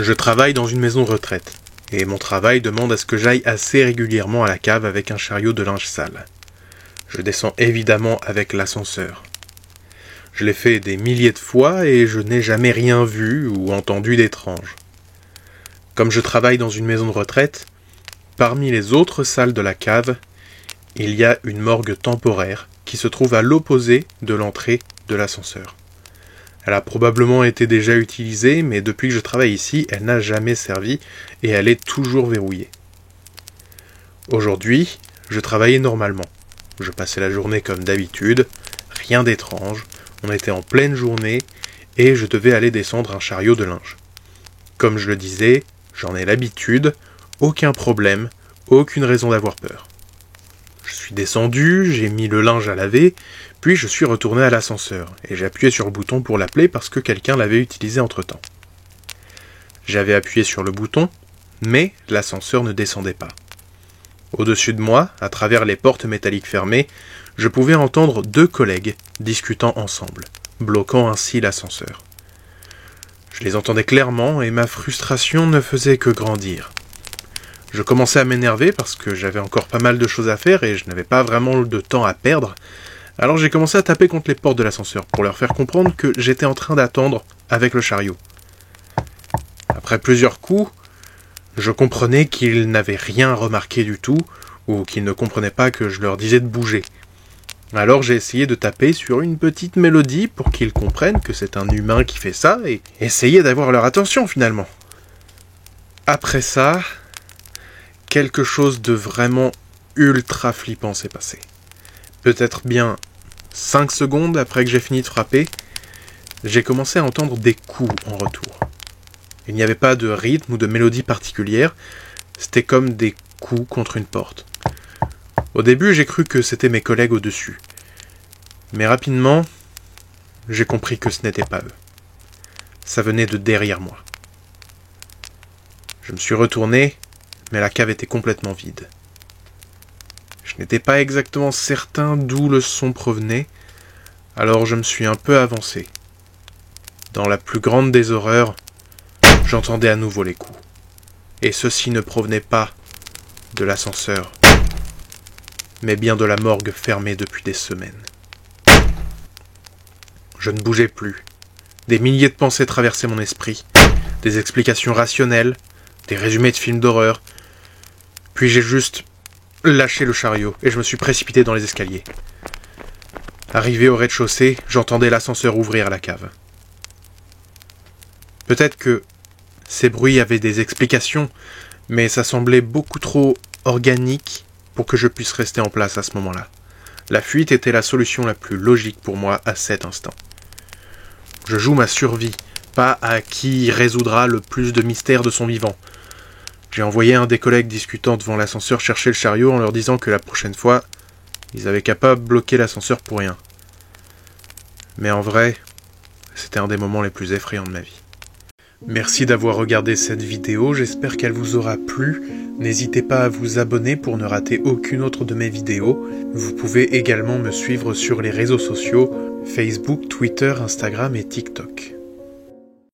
Je travaille dans une maison de retraite, et mon travail demande à ce que j'aille assez régulièrement à la cave avec un chariot de linge sale. Je descends évidemment avec l'ascenseur. Je l'ai fait des milliers de fois et je n'ai jamais rien vu ou entendu d'étrange. Comme je travaille dans une maison de retraite, parmi les autres salles de la cave, il y a une morgue temporaire qui se trouve à l'opposé de l'entrée de l'ascenseur. Elle a probablement été déjà utilisée, mais depuis que je travaille ici, elle n'a jamais servi et elle est toujours verrouillée. Aujourd'hui, je travaillais normalement. Je passais la journée comme d'habitude, rien d'étrange, on était en pleine journée et je devais aller descendre un chariot de linge. Comme je le disais, j'en ai l'habitude, aucun problème, aucune raison d'avoir peur. Je suis descendu, j'ai mis le linge à laver, puis je suis retourné à l'ascenseur, et j'ai appuyé sur le bouton pour l'appeler parce que quelqu'un l'avait utilisé entre-temps. J'avais appuyé sur le bouton, mais l'ascenseur ne descendait pas. Au-dessus de moi, à travers les portes métalliques fermées, je pouvais entendre 2 collègues discutant ensemble, bloquant ainsi l'ascenseur. Je les entendais clairement et ma frustration ne faisait que grandir. Je commençais à m'énerver parce que j'avais encore pas mal de choses à faire et je n'avais pas vraiment de temps à perdre. Alors j'ai commencé à taper contre les portes de l'ascenseur pour leur faire comprendre que j'étais en train d'attendre avec le chariot. Après plusieurs coups, je comprenais qu'ils n'avaient rien remarqué du tout ou qu'ils ne comprenaient pas que je leur disais de bouger. Alors j'ai essayé de taper sur une petite mélodie pour qu'ils comprennent que c'est un humain qui fait ça et essayer d'avoir leur attention finalement. Après ça, quelque chose de vraiment ultra flippant s'est passé. Peut-être bien 5 secondes après que j'ai fini de frapper, j'ai commencé à entendre des coups en retour. Il n'y avait pas de rythme ou de mélodie particulière, c'était comme des coups contre une porte. Au début, j'ai cru que c'était mes collègues au-dessus. Mais rapidement, j'ai compris que ce n'était pas eux. Ça venait de derrière moi. Je me suis retourné, mais la cave était complètement vide. Je n'étais pas exactement certain d'où le son provenait, alors je me suis un peu avancé. Dans la plus grande des horreurs, j'entendais à nouveau les coups. Et ceux-ci ne provenaient pas de l'ascenseur, mais bien de la morgue fermée depuis des semaines. Je ne bougeais plus. Des milliers de pensées traversaient mon esprit, des explications rationnelles, des résumés de films d'horreur. Puis j'ai juste lâché le chariot et je me suis précipité dans les escaliers. Arrivé au rez-de-chaussée, j'entendais l'ascenseur ouvrir la cave. Peut-être que ces bruits avaient des explications, mais ça semblait beaucoup trop organique pour que je puisse rester en place à ce moment-là. La fuite était la solution la plus logique pour moi à cet instant. Je joue ma survie, pas à qui résoudra le plus de mystères de son vivant. J'ai envoyé un des collègues discutant devant l'ascenseur chercher le chariot en leur disant que la prochaine fois, ils avaient qu'à pas bloquer l'ascenseur pour rien. Mais en vrai, c'était un des moments les plus effrayants de ma vie. Merci d'avoir regardé cette vidéo, j'espère qu'elle vous aura plu. N'hésitez pas à vous abonner pour ne rater aucune autre de mes vidéos. Vous pouvez également me suivre sur les réseaux sociaux, Facebook, Twitter, Instagram et TikTok.